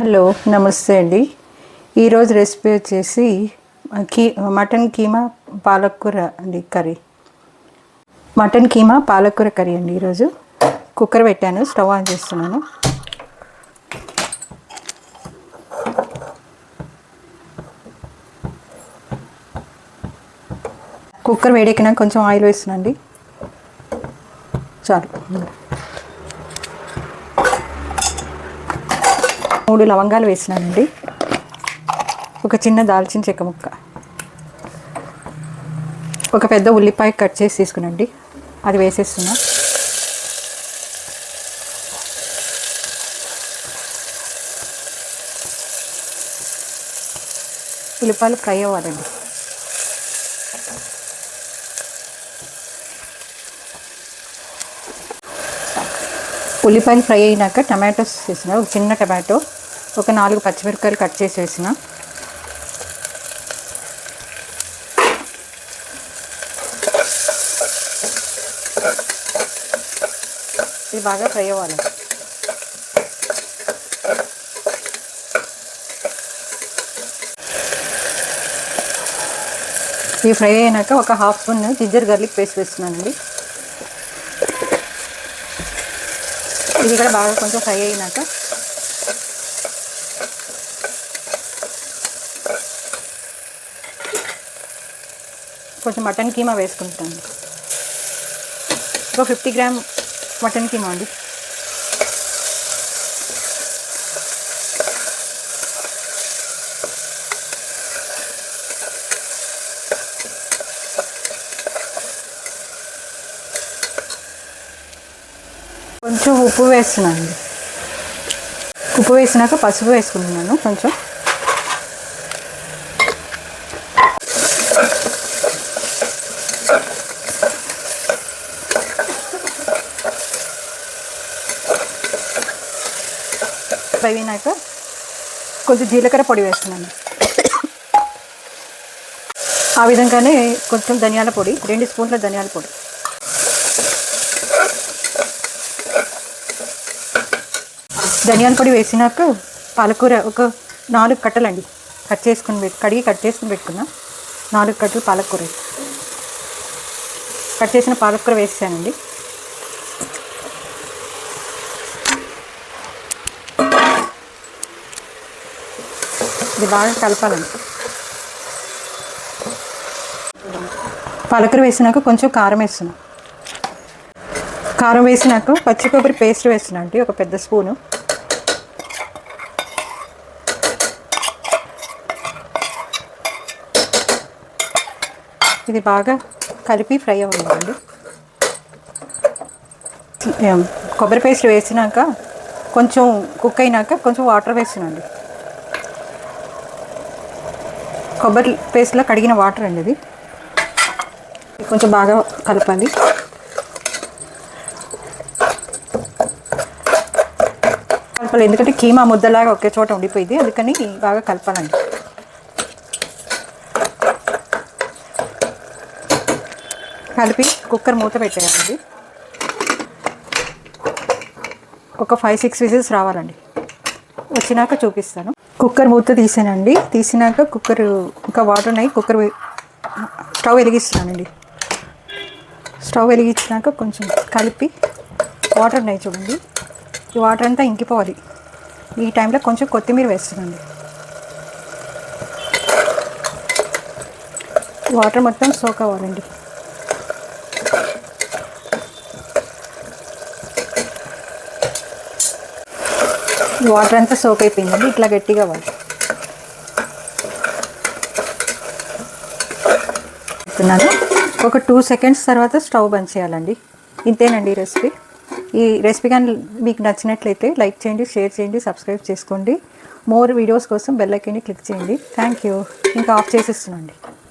Hello నమస్తే అండి. ఈరోజు రెసిపీ వచ్చేసి మటన్ కీమా పాలకూర అండి కర్రీ. మటన్ కీమా పాలకూర కర్రీ అండి. ఈరోజు కుక్కర్ పెట్టాను, స్టవ్ ఆన్ చేస్తున్నాను. కుక్కర్ వేడెక్కినాక కొంచెం ఆయిల్ వేస్తున్నాండి. చాలు. 3 లవంగాలు వేసినానండి. ఒక చిన్న దాల్చిన చెక్క ముక్క, ఒక పెద్ద ఉల్లిపాయ కట్ చేసి తీసుకునండి, అది వేసేస్తున్నా. ఉల్లిపాయలు ఫ్రై అవ్వాలండి. ఉల్లిపాయలు ఫ్రై అయినాక టమాటోస్ వేసిన, ఒక చిన్న టమాటో, ఒక 4 పచ్చిమిరపకాయలు కట్ చేసి వేసిన. ఇది బాగా ఫ్రై అవ్వాలి. ఇవి ఫ్రై అయినాక ఒక half spoon ginger garlic paste వేస్తున్నానండి. ఇది కూడా బాగా కొంచెం ఫ్రై అయినాక కొంచెం మటన్ కీమా వేసుకుంటాను. ఒక 50 గ్రామ్ మటన్ కీమా అండి. కొంచెం ఉప్పు వేస్తున్నాను. ఉప్పు వేసినాక పసుపు వేసుకుంటున్నాను కొంచెం. అయినాక కొంచెం జీలకర్ర పొడి వేస్తున్నాను. ఆ విధంగానే కొంచెం ధనియాల పొడి, 2 స్పూన్ల ధనియాల పొడి. ధనియాల పొడి వేసినాక పాలకూర ఒక 4 కట్టలండి కట్ చేసుకుని కడిగి కట్ చేసుకుని పెట్టుకున్నా. 4 కట్టలు పాలకూర, కట్ చేసిన పాలకూర వేసానండి. ఇది బాగా కలపాలండి. పాలకూర వేసినాక కొంచెం కారం వేస్తున్నాం. కారం వేసినాక పచ్చి కొబ్బరి పేస్ట్ వేస్తున్నా అండి, ఒక పెద్ద స్పూను. ఇది బాగా కలిపి ఫ్రై అవ్వాలండి. కొబ్బరి పేస్ట్ వేసినాక కొంచెం కుక్ అయినాక కొంచెం వాటర్ వేస్తున్నాండి. కొబ్బరి పేస్ట్లో కడిగిన వాటర్ అండి. ఇది కొంచెం బాగా కలపాలి. కలపాలి ఎందుకంటే కీమా ముద్దలాగా ఒకే చోట ఉండిపోయింది, అందుకని బాగా కలపాలండి. కలిపి కుక్కర్ మూత పెట్టేయాలండి. ఒక 5-6 విజిల్స్ రావాలండి. వచ్చినాక చూపిస్తాను. కుక్కర్ మూత తీసానండి. తీసినాక కుక్కర్ ఇంకా వాటర్ ఉన్నాయి. స్టవ్ వెలిగిస్తున్నానండి. స్టవ్ వెలిగించినాక కొంచెం కలిపి వాటర్ ఉన్నాయి చూడండి, ఈ వాటర్ అంతా ఇంకిపోవాలి. ఈ టైంలో కొంచెం కొత్తిమీర వేస్తున్నాండి. వాటర్ మొత్తం సోక్ అవ్వాలండి. వాటర్ అంతా సోక్ అయిపోయిందండి. ఇట్లా గట్టిగా అవ్వాలి. ఒక 2 సెకండ్స్ తర్వాత స్టవ్ బంద్ చేయాలండి. ఇంతేనండి రెసిపీ. ఈ రెసిపీ కానీ మీకు నచ్చినట్లయితే లైక్ చేయండి, షేర్ చేయండి, సబ్స్క్రైబ్ చేసుకోండి. మోర్ వీడియోస్ కోసం బెల్ ఐకాన్ని క్లిక్ చేయండి. Thank you. ఇంకా ఆఫ్ చేసేస్తున్నాండి.